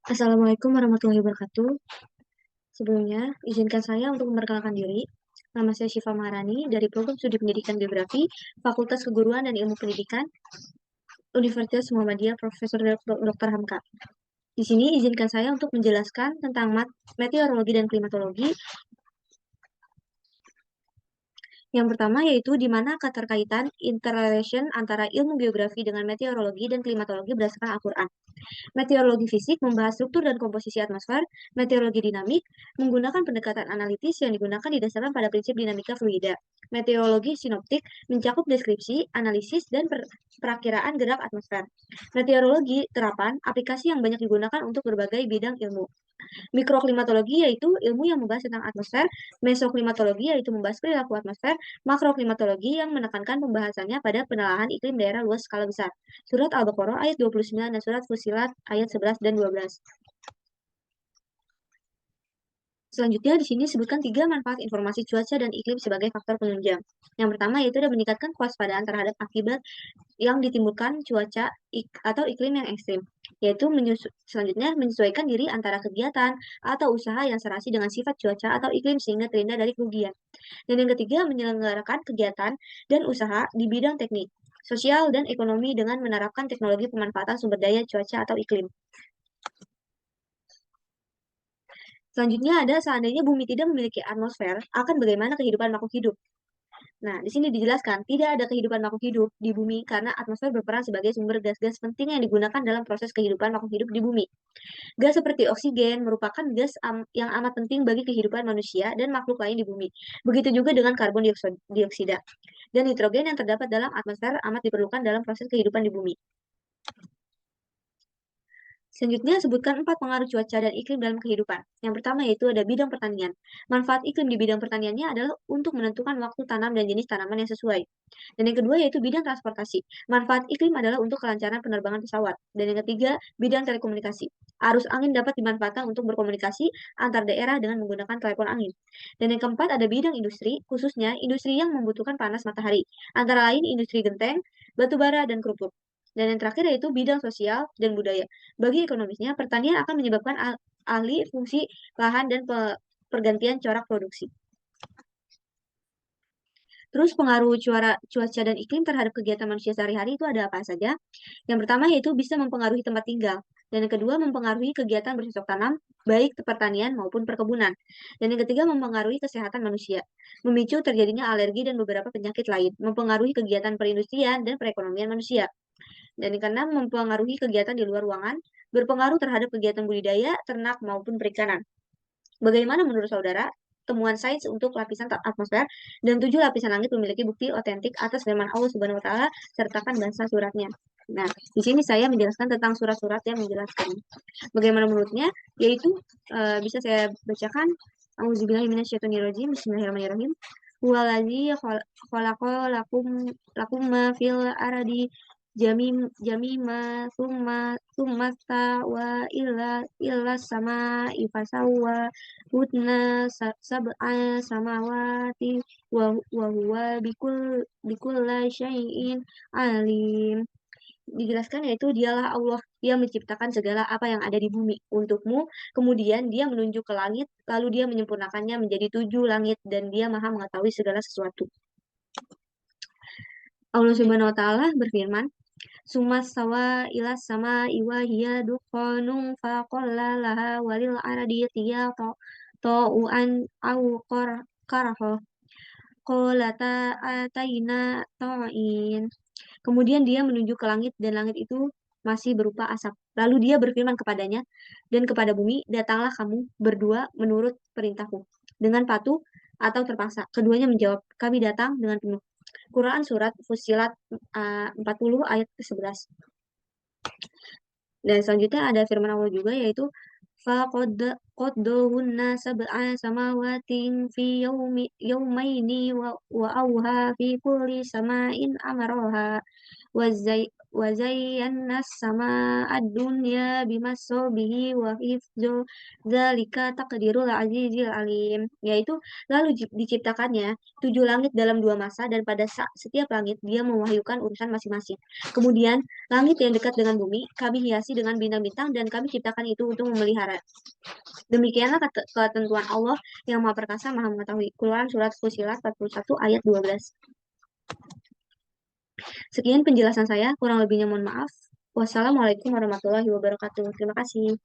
Assalamualaikum warahmatullahi wabarakatuh. Sebelumnya, izinkan saya untuk memperkenalkan diri. Nama saya Syifa Maharani dari Program Studi Pendidikan Geografi, Fakultas Keguruan dan Ilmu Pendidikan, Universitas Muhammadiyah Profesor Dr. Hamka. Di sini izinkan saya untuk menjelaskan tentang meteorologi dan klimatologi. Yang pertama yaitu di mana keterkaitan interrelation antara ilmu geografi dengan meteorologi dan klimatologi berdasarkan Al-Quran. Meteorologi fisik membahas struktur dan komposisi atmosfer, meteorologi dinamik menggunakan pendekatan analitis yang digunakan didasarkan pada prinsip dinamika fluida. Meteorologi sinoptik mencakup deskripsi, analisis, dan perakiraan gerak atmosfer. Meteorologi terapan aplikasi yang banyak digunakan untuk berbagai bidang ilmu. Mikroklimatologi yaitu ilmu yang membahas tentang atmosfer, mesoklimatologi yaitu membahas perilaku atmosfer, makroklimatologi yang menekankan pembahasannya pada penelahan iklim daerah luas skala besar. Surat Al-Baqarah ayat 29 dan surat Fussilat ayat 11 dan 12. Selanjutnya, di sini sebutkan 3 manfaat informasi cuaca dan iklim sebagai faktor penunjang. Yang pertama yaitu ada meningkatkan kewaspadaan terhadap akibat yang ditimbulkan cuaca atau iklim yang ekstrim, yaitu selanjutnya menyesuaikan diri antara kegiatan atau usaha yang serasi dengan sifat cuaca atau iklim sehingga terhindar dari kerugian. Dan yang ketiga, menyelenggarakan kegiatan dan usaha di bidang teknik, sosial, dan ekonomi dengan menerapkan teknologi pemanfaatan sumber daya cuaca atau iklim. Selanjutnya ada seandainya bumi tidak memiliki atmosfer, akan bagaimana kehidupan makhluk hidup? Nah, di sini dijelaskan tidak ada kehidupan makhluk hidup di bumi karena atmosfer berperan sebagai sumber gas-gas penting yang digunakan dalam proses kehidupan makhluk hidup di bumi. Gas seperti oksigen merupakan gas yang amat penting bagi kehidupan manusia dan makhluk lain di bumi. Begitu juga dengan karbon dioksida dan nitrogen yang terdapat dalam atmosfer amat diperlukan dalam proses kehidupan di bumi. Selanjutnya, sebutkan 4 pengaruh cuaca dan iklim dalam kehidupan. Yang pertama yaitu ada bidang pertanian. Manfaat iklim di bidang pertaniannya adalah untuk menentukan waktu tanam dan jenis tanaman yang sesuai. Dan yang kedua yaitu bidang transportasi. Manfaat iklim adalah untuk kelancaran penerbangan pesawat. Dan yang ketiga, bidang telekomunikasi. Arus angin dapat dimanfaatkan untuk berkomunikasi antar daerah dengan menggunakan telepon angin. Dan yang keempat ada bidang industri, khususnya industri yang membutuhkan panas matahari. Antara lain industri genteng, batu bara, dan kerupuk. Dan yang terakhir yaitu bidang sosial dan budaya. Bagi ekonomisnya, pertanian akan menyebabkan alih fungsi lahan dan pergantian corak produksi. Terus pengaruh cuaca dan iklim terhadap kegiatan manusia sehari-hari itu ada apa saja? Yang pertama yaitu bisa mempengaruhi tempat tinggal. Dan yang kedua mempengaruhi kegiatan bercocok tanam, baik pertanian maupun perkebunan. Dan yang ketiga mempengaruhi kesehatan manusia, memicu terjadinya alergi dan beberapa penyakit lain, mempengaruhi kegiatan perindustrian dan perekonomian manusia. Dan yang keenam mempengaruhi kegiatan di luar ruangan, berpengaruh terhadap kegiatan budidaya, ternak maupun perikanan. Bagaimana menurut saudara temuan sains untuk lapisan atmosfer dan 7 lapisan langit memiliki bukti otentik atas firman Allah Subhanahu wa taala sertakan bahasa suratnya. Nah, di sini saya menjelaskan tentang surat-surat yang menjelaskan. Bagaimana menurutnya? Yaitu bisa saya bacakan. Auzubillahi minasyaitonirrajim. Bismillahirrahmanirrahim. Huwallazi khalaqa lakum ma fil ardi jamima summa stawa illa sama ifasawa hutna sab'a samawati wa huwa bikulla syai'in alim. Dijelaskan yaitu dialah Allah yang menciptakan segala apa yang ada di bumi untukmu, kemudian dia menunjuk ke langit, lalu dia menyempurnakannya menjadi 7 langit dan dia maha mengetahui segala sesuatu. Allah Subhanahu wa taala berfirman, Sumas sawa ila sama iwa hiya dukhanun faqalla laha walil aradi tiya ta'uan au karaho qalata ataina ta'in. Kemudian dia menunjuk ke langit dan langit itu masih berupa asap. Lalu dia berfirman kepadanya dan kepada bumi, datanglah kamu berdua menurut perintahku dengan patuh atau terpaksa. Keduanya menjawab, kami datang dengan penuh. Quran Surat Fussilat 40 ayat ke-11. Dan selanjutnya ada firman Allah juga yaitu faqaddahunna sab'a samawatin fi yawmaini wa auha fi kulli sama'in amaraha wa zayyana sama ad-dunya bimasobihi wa hifdzul zalika taqdirul azizil alim, yaitu lalu diciptakannya 7 langit dalam 2 masa, dan pada setiap langit dia mewahyukan urusan masing-masing. Kemudian langit yang dekat dengan bumi kami hiasi dengan bintang-bintang, dan kami ciptakan itu untuk memelihara. Demikianlah ketentuan Allah yang Maha Perkasa, Maha Mengetahui. Keluaran Surat Fussilat 41 ayat 12. Sekian penjelasan saya, kurang lebihnya mohon maaf. Wassalamualaikum warahmatullahi wabarakatuh. Terima kasih.